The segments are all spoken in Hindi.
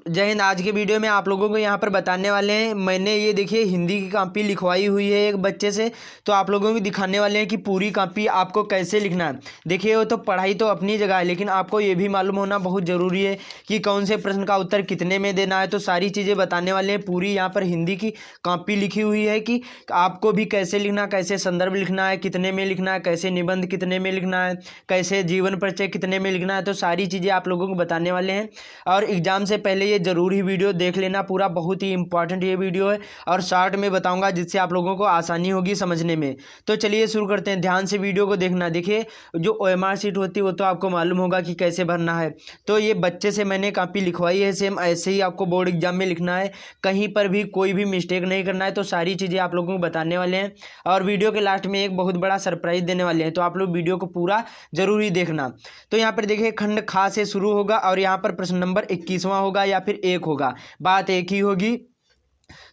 जय हिंद। आज के वीडियो में आप लोगों को यहाँ पर बताने वाले हैं, मैंने ये देखिए हिंदी की कॉपी लिखवाई हुई है एक बच्चे से, तो आप लोगों को दिखाने वाले हैं कि पूरी कॉपी आपको कैसे लिखना है। देखिए वो तो पढ़ाई तो अपनी जगह है, लेकिन आपको ये भी मालूम होना बहुत ज़रूरी है कि कौन से प्रश्न का उत्तर कितने में देना है। तो सारी चीज़ें बताने वाले हैं। पूरी यहाँ पर हिंदी की कॉपी लिखी हुई है कि आपको भी कैसे लिखना, कैसे संदर्भ लिखना है, कितने में लिखना है, कैसे निबंध कितने में लिखना है, कैसे जीवन परिचय कितने में लिखना है। तो सारी चीज़ें आप लोगों को बताने वाले हैं और एग्ज़ाम से पहले ये ज़रूर ही वीडियो देख लेना पूरा, बहुत ही इंपॉर्टेंट ये वीडियो है और शॉर्ट में बताऊंगा जिससे आप लोगों को आसानी होगी समझने में। तो चलिए शुरू करते हैं, ध्यान से वीडियो को देखना। देखिए जो OMR शीट होती है वो तो आपको मालूम होगा कि कैसे भरना है। तो ये बच्चे से मैंने कॉपी लिखवाई है, सेम ऐसे ही आपको बोर्ड एग्जाम में लिखना है, कहीं पर भी कोई भी मिस्टेक नहीं करना है। तो सारी चीज़ें आप लोगों को बताने वाले हैं और वीडियो के लास्ट में एक बहुत बड़ा सरप्राइज देने वाले हैं, तो आप लोग वीडियो को पूरा जरूर ही देखना। तो यहाँ पर देखिए खंड खा से शुरू होगा और यहाँ पर प्रश्न नंबर 21वां होगा या फिर 1 होगा, बात एक ही होगी।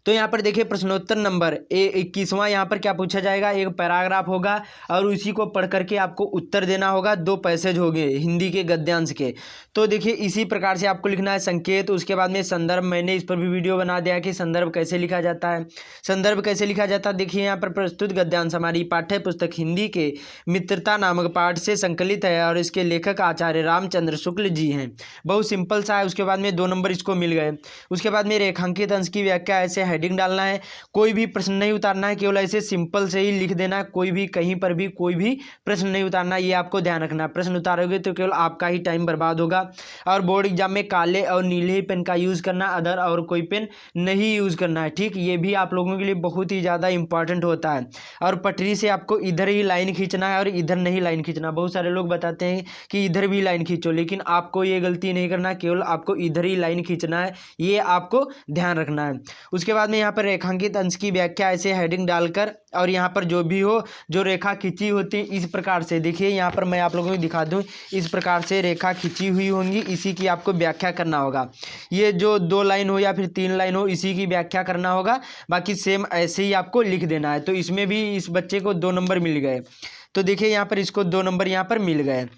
तो यहाँ पर देखिए प्रश्नोत्तर नंबर 21वां यहाँ पर क्या पूछा जाएगा, एक पैराग्राफ होगा और उसी को पढ़ करके आपको उत्तर देना होगा। 2 पैसेज होंगे हिंदी के गद्यांश के। तो देखिए इसी प्रकार से आपको लिखना है संकेत, उसके बाद में संदर्भ। मैंने इस पर भी वीडियो बना दिया कि संदर्भ कैसे लिखा जाता है। संदर्भ कैसे लिखा जाता है, देखिए यहाँ पर प्रस्तुत गद्यांश हमारी पाठ्य पुस्तक हिंदी के मित्रता नामक पाठ से संकलित है और इसके लेखक आचार्य रामचंद्र शुक्ल जी हैं। बहुत सिंपल सा है। उसके बाद में 2 नंबर इसको मिल गए। उसके बाद में रेखांकित अंश की व्याख्या, ऐसे हेडिंग डालना है, कोई भी प्रश्न नहीं उतारना है, केवल ऐसे सिंपल से ही लिख देना है, कोई भी कहीं पर भी कोई भी प्रश्न नहीं उतारना, ये आपको ध्यान रखना है। प्रश्न उतारोगे तो केवल आपका ही टाइम बर्बाद होगा। और बोर्ड एग्जाम में काले और नीले ही पेन का यूज़ करना, अदर और कोई पेन नहीं यूज़ करना है, ठीक। ये भी आप लोगों के लिए बहुत ही ज़्यादा इंपॉर्टेंट होता है। और पटरी से आपको इधर ही लाइन खींचना है और इधर नहीं लाइन खींचना। बहुत सारे लोग बताते हैं कि इधर भी लाइन खींचो, लेकिन आपको ये गलती नहीं करना, केवल आपको इधर ही लाइन खींचना है, ये आपको ध्यान रखना है। उसके बाद में यहाँ पर रेखांकित अंश की व्याख्या, ऐसे हेडिंग डालकर और यहाँ पर जो भी हो, जो रेखा खींची होती है इस प्रकार से, देखिए यहाँ पर मैं आप लोगों को दिखा दूँ, इस प्रकार से रेखा खींची हुई होंगी, इसी की आपको व्याख्या करना होगा। ये जो 2 लाइन हो या फिर 3 लाइन हो, इसी की व्याख्या करना होगा। बाकी सेम ऐसे ही आपको लिख देना है। तो इसमें भी इस बच्चे को 2 नंबर मिल गए। तो देखिए यहाँ पर इसको 2 नंबर यहाँ पर मिल गए।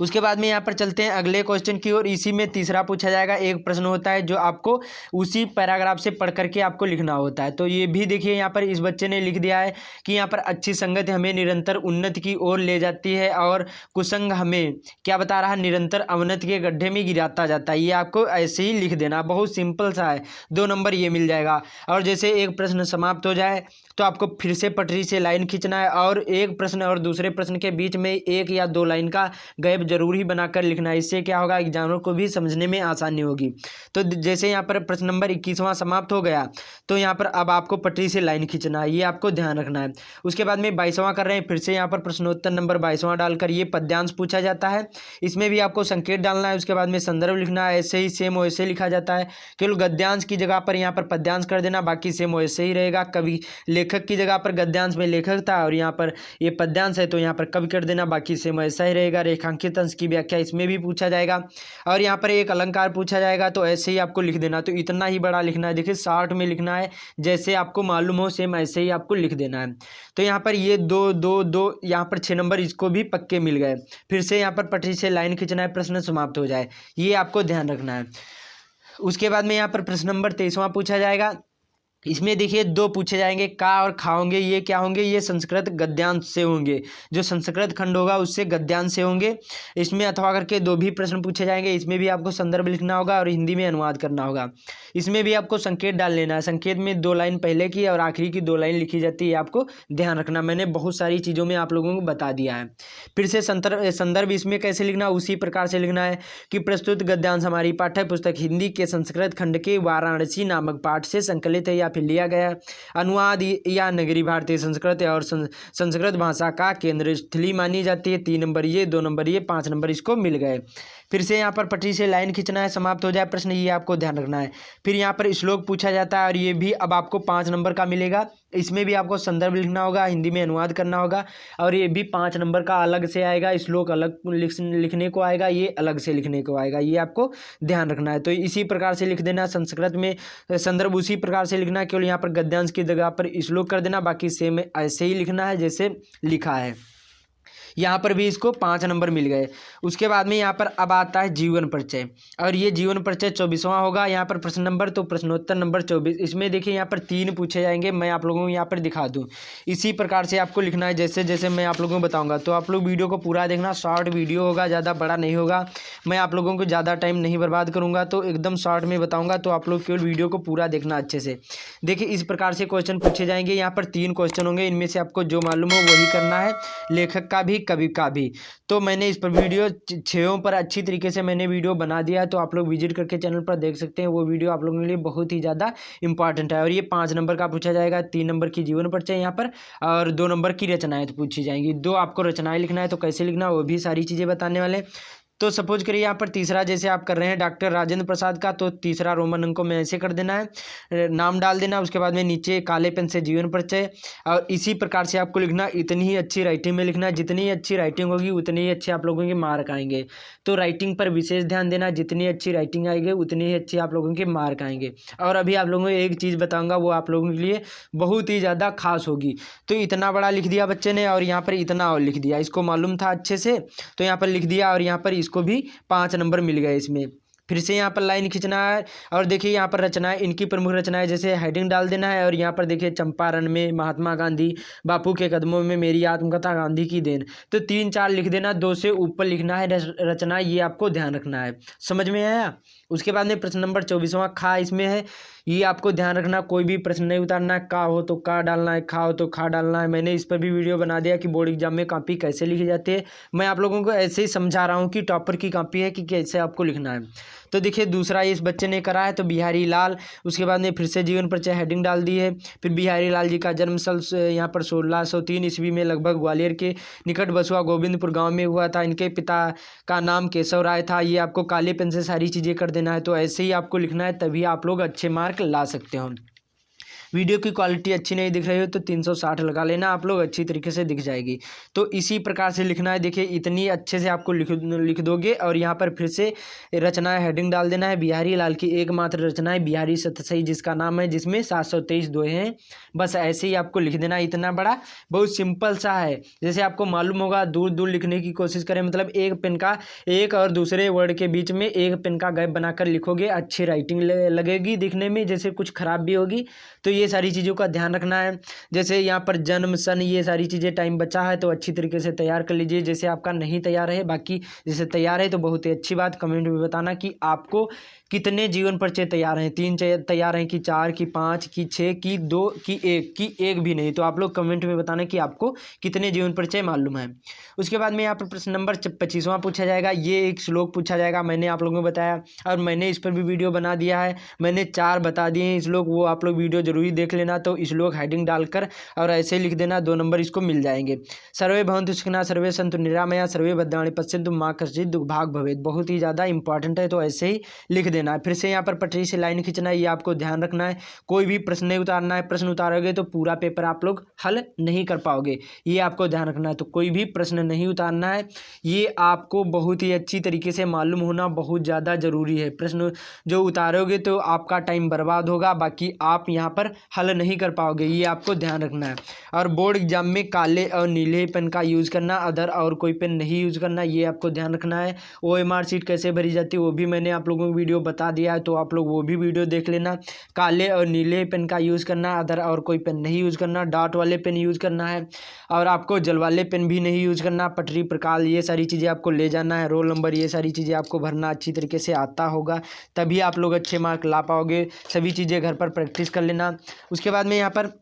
उसके बाद में यहाँ पर चलते हैं अगले क्वेश्चन की ओर। इसी में तीसरा पूछा जाएगा। एक प्रश्न होता है जो आपको उसी पैराग्राफ से पढ़ करके आपको लिखना होता है। तो ये भी देखिए यहाँ पर इस बच्चे ने लिख दिया है कि यहाँ पर अच्छी संगत हमें निरंतर उन्नति की ओर ले जाती है और कुसंग हमें क्या बता रहा है, निरंतर अवनति के गड्ढे में गिराता जाता है। ये आपको ऐसे ही लिख देना, बहुत सिंपल सा है। 2 नंबर ये मिल जाएगा। और जैसे एक प्रश्न समाप्त हो जाए तो आपको फिर से पटरी से लाइन खींचना है और एक प्रश्न और दूसरे प्रश्न के बीच में 1 या 2 लाइन का गैप जरूर ही बनाकर लिखना है। इससे क्या होगा, एग्जामिनर को भी समझने में आसानी होगी। तो जैसे यहाँ पर प्रश्न नंबर 21वां समाप्त हो गया, तो यहाँ पर अब आपको पटरी से लाइन खींचना है, ये आपको ध्यान रखना है। उसके बाद में 22वां कर रहे हैं, फिर से यहाँ पर प्रश्नोत्तर नंबर 22वां डालकर ये पद्यांश पूछा जाता है। इसमें भी आपको संकेत डालना है। उसके बाद में संदर्भ लिखना है, ऐसे ही सेम वैसे लिखा जाता है, केवल गद्यांश की जगह पर यहाँ पर पद्यांश कर देना, बाकी सेम वैसे ही रहेगा। कवि लेखक की जगह पर गद्यांश में लेखक था और यहाँ पर ये पद्यांश है तो यहाँ पर कवि कर देना, बाकी सेम ऐसा ही रहेगा। रेखांकित अंश की व्याख्या इसमें भी पूछा जाएगा और यहाँ पर एक अलंकार पूछा जाएगा, तो ऐसे ही आपको लिख देना। तो इतना ही बड़ा लिखना है, देखिए 60 में लिखना है, जैसे आपको मालूम हो सेम ऐसे ही आपको लिख देना है। तो यहाँ पर ये 2 2 2 यहाँ पर 6 नंबर इसको भी पक्के मिल गए। फिर से यहाँ पर पटरी से लाइन खींचना है, प्रश्न समाप्त हो जाए, ये आपको ध्यान रखना है। उसके बाद में यहाँ पर प्रश्न नंबर 23वां पूछा जाएगा। इसमें देखिए 2 पूछे जाएंगे, का और खा होंगे। ये क्या होंगे, ये संस्कृत गद्यांश से होंगे, जो संस्कृत खंड होगा उससे गद्यांश से होंगे। इसमें अथवा करके 2 भी प्रश्न पूछे जाएंगे। इसमें भी आपको संदर्भ लिखना होगा और हिंदी में अनुवाद करना होगा। इसमें भी आपको संकेत डाल लेना है। संकेत में 2 लाइन पहले की और आखिरी की 2 लाइन लिखी जाती है, आपको ध्यान रखना। मैंने बहुत सारी चीज़ों में आप लोगों को बता दिया है। फिर से संदर्भ इसमें कैसे लिखना, उसी प्रकार से लिखना है कि प्रस्तुत गद्यांश हमारी पाठ्य पुस्तक हिंदी के संस्कृत खंड के वाराणसी नामक पाठ से संकलित है या फिर लिया गया अनुवाद या नगरी भारतीय संस्कृत और संस्कृत भाषा का केंद्र स्थली मानी जाती है। 3 नंबर ये, 2 नंबर ये, 5 नंबर इसको मिल गए। फिर से यहाँ पर पटरी से लाइन खींचना है, समाप्त हो जाए प्रश्न, ये आपको ध्यान रखना है। फिर यहाँ पर श्लोक पूछा जाता है और ये भी अब आपको 5 नंबर का मिलेगा। इसमें भी आपको संदर्भ लिखना होगा, हिंदी में अनुवाद करना होगा और ये भी 5 नंबर का अलग से आएगा। श्लोक अलग लिखने को आएगा, ये अलग से लिखने को आएगा, ये आपको ध्यान रखना है। तो इसी प्रकार से लिख देना। संस्कृत में संदर्भ उसी प्रकार से लिखना, केवल यहाँ पर गद्यांश की जगह पर श्लोक कर देना, बाकी सेम ऐसे ही लिखना है जैसे लिखा है। यहाँ पर भी इसको 5 नंबर मिल गए। उसके बाद में यहाँ पर अब आता है जीवन परिचय, और ये जीवन परिचय 24वां होगा। यहाँ पर प्रश्न नंबर तो प्रश्नोत्तर नंबर 24। इसमें देखिए यहाँ पर 3 पूछे जाएंगे, मैं आप लोगों को यहाँ पर दिखा दूँ। इसी प्रकार से आपको लिखना है जैसे जैसे मैं आप लोगों को बताऊँगा। तो आप लोग वीडियो को पूरा देखना, शॉर्ट वीडियो होगा, ज़्यादा बड़ा नहीं होगा। मैं आप लोगों को ज़्यादा टाइम नहीं बर्बाद करूँगा, तो एकदम शॉर्ट में बताऊँगा। तो आप लोग केवल वीडियो को पूरा देखना अच्छे से। देखिए इस प्रकार से क्वेश्चन पूछे जाएंगे। यहाँ पर 3 क्वेश्चन होंगे, इनमें से आपको जो मालूम हो वही करना है, लेखक का भी कवि का भी। तो मैंने इस पर वीडियो 6 पर अच्छी तरीके से मैंने वीडियो बना दिया है, तो आप लोग विजिट करके चैनल पर देख सकते हैं। वो वीडियो आप लोगों के लिए बहुत ही ज़्यादा इंपॉर्टेंट है। और ये 5 नंबर का पूछा जाएगा, 3 नंबर की जीवन परिचय यहाँ पर, और 2 नंबर की रचनाएं तो पूछी जाएंगी। 2 आपको रचनाएं लिखना है, तो कैसे लिखना वो भी सारी चीज़ें बताने वाले। तो सपोज करिए यहाँ पर तीसरा जैसे आप कर रहे हैं डॉक्टर राजेंद्र प्रसाद का, तो तीसरा रोमन अंक को में ऐसे कर देना है, नाम डाल देना। उसके बाद में नीचे काले पेन से जीवन परिचय, और इसी प्रकार से आपको लिखना। इतनी ही अच्छी राइटिंग में लिखना, जितनी अच्छी राइटिंग होगी उतनी ही अच्छे आप लोगों के मार्क आएंगे। तो राइटिंग पर विशेष ध्यान देना, जितनी अच्छी राइटिंग आएगी उतनी ही अच्छी आप लोगों के मार्क आएंगे। और अभी आप लोगों को एक चीज़ बताऊँगा, वो आप लोगों के लिए बहुत ही ज़्यादा खास होगी। तो इतना बड़ा लिख दिया बच्चे ने, और यहाँ पर इतना और लिख दिया, इसको मालूम था अच्छे से, तो यहाँ पर लिख दिया। और यहाँ पर इसको भी 5 नंबर मिल गए इसमें। फिर से यहाँ पर लाइन खींचना है, और देखिए यहाँ पर रचनाएं, इनकी प्रमुख रचनाएं जैसे हेडिंग डाल देना है। और यहाँ पर देखिए चंपारण में महात्मा गांधी, बापू के कदमों में मेरी आत्मकथा, गांधी की देन। तो 3-4 लिख देना, 2 से ऊपर लिखना है रचना, ये आपको ध्यान रखना है। समझ में आया। उसके बाद में प्रश्न नंबर 24वां खा इसमें है, ये आपको ध्यान रखना, कोई भी प्रश्न नहीं उतारना है। का हो तो का डालना है, खा हो तो खा डालना है। मैंने इस पर भी वीडियो बना दिया कि बोर्ड एग्जाम में कॉपी कैसे लिखी जाती है। मैं आप लोगों को ऐसे ही समझा रहा हूँ कि टॉपर की कॉपी है कि कैसे आपको लिखना है। तो देखिए दूसरा इस बच्चे ने करा है, तो बिहारी लाल। उसके बाद में फिर से जीवन परिचय हेडिंग डाल दी है। फिर बिहारी लाल जी का जन्म स्थल यहाँ पर 1603 ईस्वी में लगभग ग्वालियर के निकट बसुआ गोविंदपुर गाँव में हुआ था। इनके पिता का नाम केशव राय था। ये आपको काले पेन से सारी चीज़ें कर देना है। तो ऐसे ही आपको लिखना है, तभी आप लोग अच्छे मार्क ला सकते हो। वीडियो की क्वालिटी अच्छी नहीं दिख रही हो तो 360 लगा लेना, आप लोग अच्छी तरीके से दिख जाएगी। तो इसी प्रकार से लिखना है। देखिए इतनी अच्छे से आपको लिख दोगे। और यहाँ पर फिर से रचना हेडिंग डाल देना है, बिहारी लाल की एकमात्र रचना है बिहारी सतसई जिसका नाम है, जिसमें 723 दोहे हैं। बस ऐसे ही आपको लिख देना। इतना बड़ा बहुत सिंपल सा है। जैसे आपको मालूम होगा, दूर दूर लिखने की कोशिश करें, मतलब एक पेन का एक और दूसरे वर्ड के बीच में एक पेन का गैप बनाकर लिखोगे, अच्छी राइटिंग लगेगी दिखने में। जैसे कुछ खराब भी होगी तो ये सारी चीज़ों का ध्यान रखना है। जैसे यहाँ पर जन्म सन, ये सारी चीज़ें टाइम बचा है तो अच्छी तरीके से तैयार कर लीजिए। जैसे आपका नहीं तैयार है, बाकी जैसे तैयार है तो बहुत ही अच्छी बात। कमेंट में बताना कि आपको कितने जीवन परिचय तैयार हैं, 3 तैयार हैं कि 4 की 5 की 6 की 2 की 1 की 1 भी नहीं। तो आप लोग कमेंट में बताना कि आपको कितने जीवन परिचय मालूम है। उसके बाद में यहाँ पर प्रश्न नंबर 25वां पूछा जाएगा। ये एक श्लोक पूछा जाएगा, मैंने आप लोगों को बताया और मैंने इस पर भी वीडियो बना दिया है। मैंने 4 बता दिए हैं श्लोक, वो आप लोग वीडियो जरूरी देख लेना। तो श्लोक हेडिंग डालकर और ऐसे लिख देना, 2 नंबर इसको मिल जाएंगे। सर्वे भवन्तु सुखिनः, सर्वे सन्तु निरामया, सर्वे भद्राणि पश्यन्तु मा कश्चित् दुर्भाग् भवेत्। बहुत ही ज़्यादा इंपॉर्टेंट है, तो ऐसे ही लिख देना है। फिर से यहाँ पर पटरी से लाइन खींचना है, ये आपको ध्यान रखना है। कोई भी प्रश्न नहीं उतारना है, प्रश्न उतारोगे तो पूरा पेपर आप लोग हल नहीं कर पाओगे, ये आपको ध्यान रखना है। तो कोई भी प्रश्न नहीं उतारना है, ये आपको बहुत ही अच्छी तरीके से मालूम होना बहुत ज़्यादा ज़रूरी है। प्रश्न जो उतारोगे तो आपका टाइम बर्बाद होगा, बाकी आप यहाँ पर हल नहीं कर पाओगे, ये आपको ध्यान रखना है। और बोर्ड एग्जाम में काले और नीले पेन का यूज़ करना, अदर और कोई पेन नहीं यूज़ करना, ये आपको ध्यान रखना है। OMR शीट कैसे भरी जाती है वो भी मैंने आप लोगों को वीडियो बता दिया है, तो आप लोग वो भी वीडियो देख लेना। काले और नीले पेन का यूज़ करना, अदर और कोई पेन नहीं यूज़ करना, डॉट वाले पेन यूज़ करना है, और आपको जल वाले पेन भी नहीं यूज़ करना। पटरी प्रकार ये सारी चीज़ें आपको ले जाना है। रोल नंबर ये सारी चीज़ें आपको भरना अच्छी तरीके से आता होगा, तभी आप लोग अच्छे मार्क ला पाओगे। सभी चीज़ें घर पर प्रैक्टिस कर लेना। उसके बाद में यहाँ पर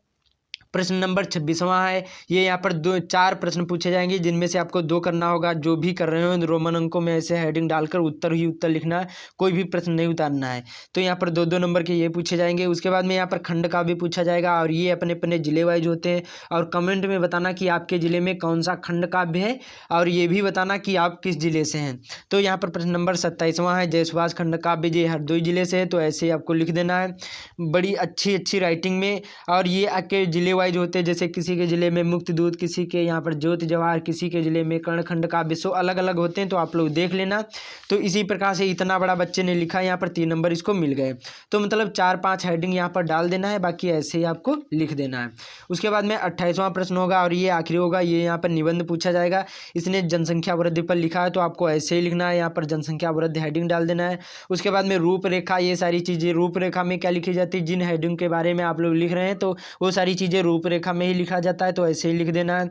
प्रश्न नंबर 26वां है। ये यहाँ पर 4 प्रश्न पूछे जाएंगे, जिनमें से आपको 2 करना होगा। जो भी कर रहे हो रोमन अंकों में ऐसे हेडिंग डालकर उत्तर ही उत्तर लिखना है, कोई भी प्रश्न नहीं उतारना है। तो यहाँ पर 2-2 नंबर के ये पूछे जाएंगे। उसके बाद में यहाँ पर खंड का भी पूछा जाएगा, और ये अपने अपने जिले वाइज होते हैं। और कमेंट में बताना कि आपके ज़िले में कौन सा खंड काव्य है, और ये भी बताना कि आप किस ज़िले से हैं। तो यहाँ पर प्रश्न नंबर 27वां है, जयसुभाष खंड काव्य, ये हरदोई ज़िले से है, तो ऐसे ही आपको लिख देना है बड़ी अच्छी राइटिंग में। और ये आपके ज़िले वाइज होते हैं, जैसे किसी के ज़िले में मुक्त दूत, किसी के यहाँ पर ज्योति जवाहर, किसी के ज़िले में कर्णखंड काव्य, सो अलग अलग होते हैं, तो आप लोग देख लेना। तो इसी प्रकार से इतना बड़ा बच्चे ने लिखा, यहाँ पर 3 नंबर इसको मिल गए। तो मतलब 4-5 हेडिंग यहाँ पर डाल देना है, बाकी ऐसे ही आपको लिख देना है। उसके बाद में 28वां प्रश्न होगा और ये आखिरी होगा। ये यहाँ पर निबंध पूछा जाएगा। इसने जनसंख्या वृद्धि पर लिखा है, तो आपको ऐसे ही लिखना है, यहाँ पर जनसंख्या वृद्धि हेडिंग डाल देना है। उसके बाद में रूपरेखा, ये सारी चीज़ें रूपरेखा में क्या लिखी जाती है, जिन हेडिंग के बारे में आप लोग लिख रहे हैं तो वो सारी चीज़ें रूपरेखा में ही लिखा जाता है, तो ऐसे ही लिख देना है।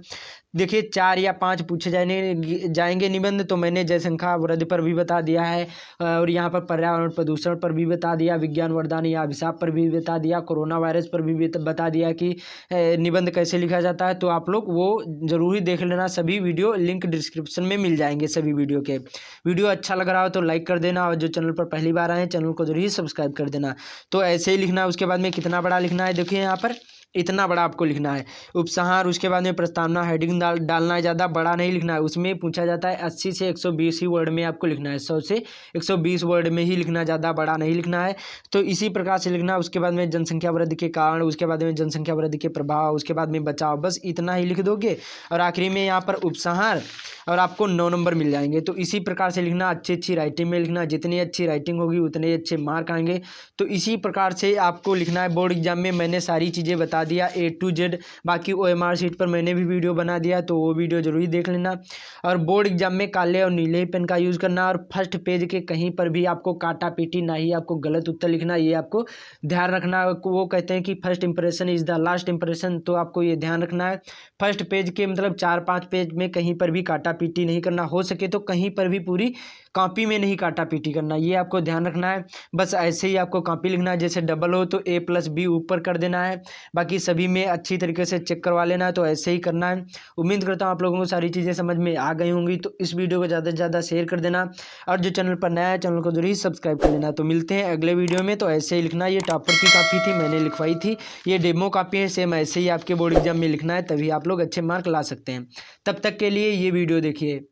देखिए 4 या 5 पूछे जाएंगे निबंध, तो मैंने जनसंख्या वृद्धि पर भी बता दिया है, और यहाँ पर पर्यावरण प्रदूषण पर भी बता दिया, विज्ञान वरदान या अभिशाप पर भी बता दिया, कोरोना वायरस पर भी बता दिया कि निबंध कैसे लिखा जाता है। तो आप लोग वो जरूर ही देख लेना, सभी वीडियो लिंक डिस्क्रिप्शन में मिल जाएंगे सभी वीडियो के। वीडियो अच्छा लग रहा हो तो लाइक कर देना, और जो चैनल पर पहली बार आए हैं चैनल को जरूर ही सब्सक्राइब कर देना। तो ऐसे ही लिखना है। उसके बाद में कितना बड़ा लिखना है, देखिए यहाँ पर इतना बड़ा आपको लिखना है उपसंहार। उसके बाद में प्रस्तावना हेडिंग डालना है, ज़्यादा बड़ा नहीं लिखना है। उसमें पूछा जाता है 80 से 120 ही वर्ड में आपको लिखना है, 100 से 120 वर्ड में ही लिखना है, ज़्यादा बड़ा नहीं लिखना है। तो इसी प्रकार से लिखना है। उसके बाद में जनसंख्या वृद्धि के कारण, उसके बाद में जनसंख्या वृद्धि के प्रभाव, उसके बाद में बचाव, बस इतना ही लिख दोगे। और आखिरी में यहाँ पर उपसंहार, और आपको 9 नंबर मिल जाएंगे। तो इसी प्रकार से लिखना, अच्छी राइटिंग में लिखना, जितनी अच्छी राइटिंग होगी उतने अच्छे मार्क आएंगे। तो इसी प्रकार से आपको लिखना है। बोर्ड एग्जाम में मैंने सारी चीज़ें बता दिया A to Z। बाकी OMR शीट पर मैंने भी वीडियो बना दिया, तो वो वीडियो जरूर ही देख लेना। और बोर्ड एग्जाम में काले और नीले पेन का यूज़ करना, और फर्स्ट पेज के कहीं पर भी आपको काटा पीटी ना ही आपको गलत उत्तर लिखना, ये आपको ध्यान रखना। वो कहते हैं कि first impression is the last impression, तो आपको ये ध्यान रखना है। फर्स्ट पेज के मतलब 4-5 पेज में कहीं पर भी काटा पीटी नहीं करना, हो सके तो कहीं पर भी पूरी कॉपी में नहीं काटा पीटी करना, ये आपको ध्यान रखना है। बस ऐसे ही आपको कॉपी लिखना है, जैसे डबल हो तो A+B ऊपर कर देना है। बाकी सभी में अच्छी तरीके से चेक करवा लेना है, तो ऐसे ही करना है। उम्मीद करता हूँ आप लोगों को सारी चीज़ें समझ में आ गई होंगी। तो इस वीडियो को ज़्यादा से ज़्यादा शेयर कर देना, और जो चैनल पर नया है चैनल को जरूर ही सब्सक्राइब कर लेना। तो मिलते हैं अगले वीडियो में। तो ऐसे ही लिखना, ये टॉपर की कॉपी थी, मैंने लिखवाई थी, ये डेमो कॉपी है, सेम ऐसे ही आपके बोर्ड एग्जाम में लिखना है, तभी आप लोग अच्छे मार्क ला सकते हैं। तब तक के लिए ये वीडियो देखिए।